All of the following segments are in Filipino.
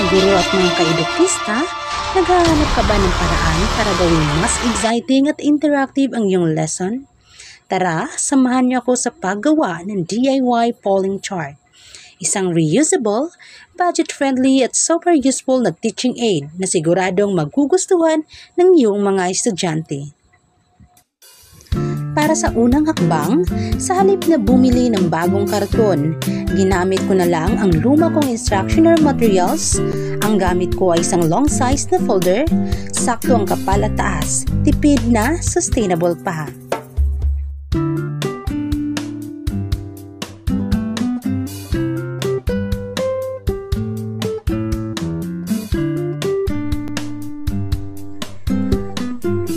mga guro at mga kaedukista, naghahanap ka ba ng paraan para gawing mas exciting at interactive ang iyong lesson? Tara, samahan niyo ako sa paggawa ng DIY polling chart. Isang reusable, budget-friendly at super useful na teaching aid na siguradong magugustuhan ng iyong mga estudyante. Para sa unang hakbang, sa halip na bumili ng bagong karton, ginamit ko na lang ang luma kong instructional materials. Ang gamit ko ay isang long size na folder, sakto ang kapal at taas, tipid na sustainable pa.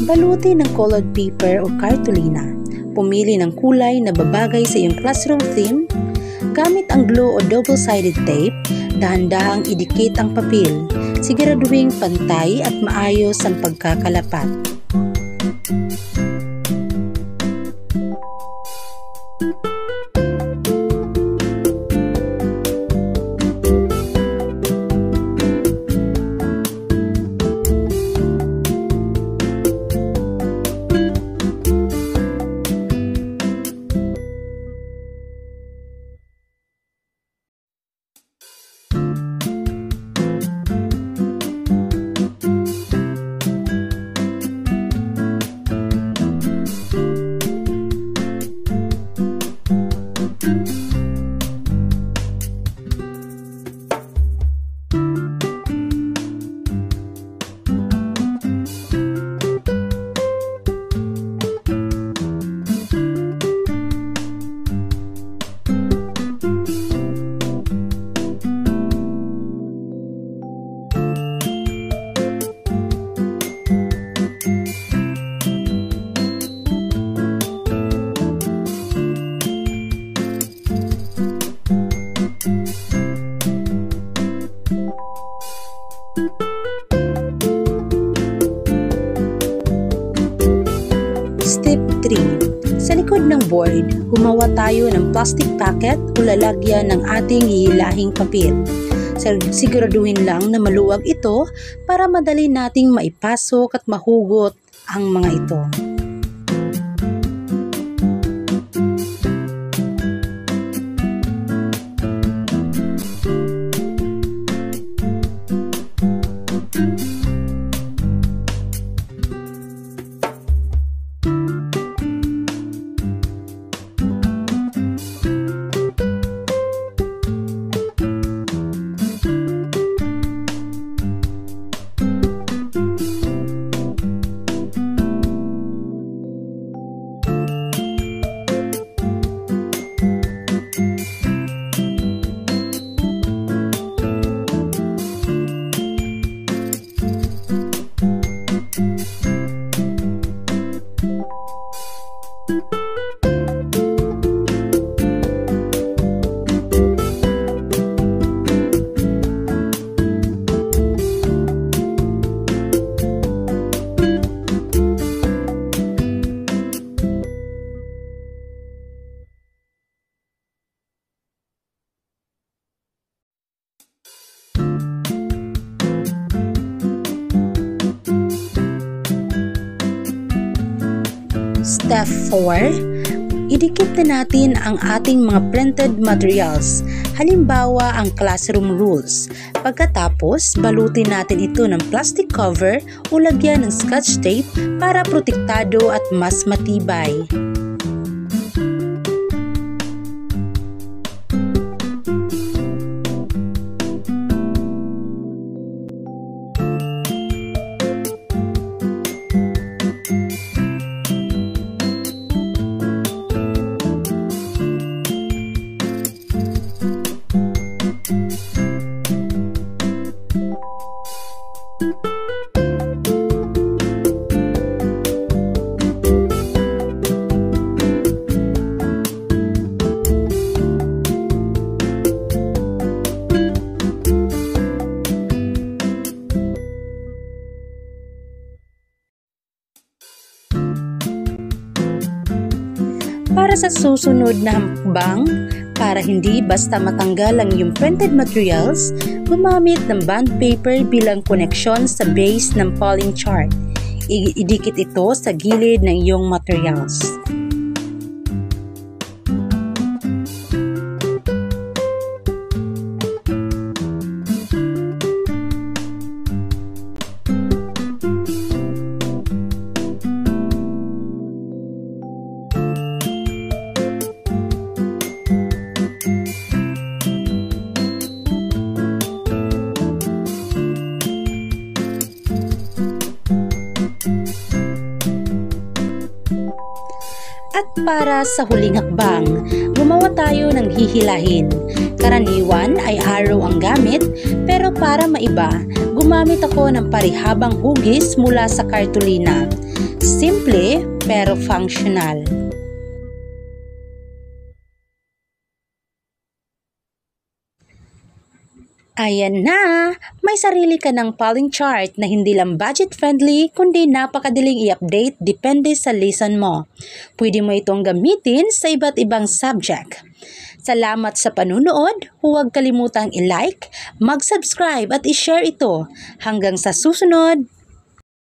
Baluti ng colored paper o cartolina. Pumili ng kulay na babagay sa iyong classroom theme. Gamit ang glue o double-sided tape, dahan-dahang idikit ang papel. Siguraduhing pantay at maayos ang pagkakalapat. Step 3. Sa likod ng board, gumawa tayo ng plastic packet o lalagyan ng ating hihilahing papel. Siguraduhin lang na maluwag ito para madali nating maipasok at mahugot ang mga ito. Step 4. Idikit na natin ang ating mga printed materials, halimbawa ang classroom rules. Pagkatapos, balutin natin ito ng plastic cover o lagyan ng scotch tape para protektado at mas matibay. Para sa susunod na hakbang, Para hindi basta matanggal ang iyong printed materials, gumamit ng bond paper bilang koneksyon sa base ng polling chart. Idikit ito sa gilid ng iyong materials. At para sa huling hakbang, gumawa tayo ng hihilahin. Karaniwan ay arrow ang gamit, pero para maiba, gumamit ako ng parihabang hugis mula sa kartulina. Simple pero functional. Ayan na! May sarili ka ng polling chart na hindi lang budget-friendly kundi napakadaling i-update depende sa lesson mo. Pwede mo itong gamitin sa iba't ibang subject. Salamat sa panunood, huwag kalimutang i-like, mag-subscribe at i-share ito. Hanggang sa susunod!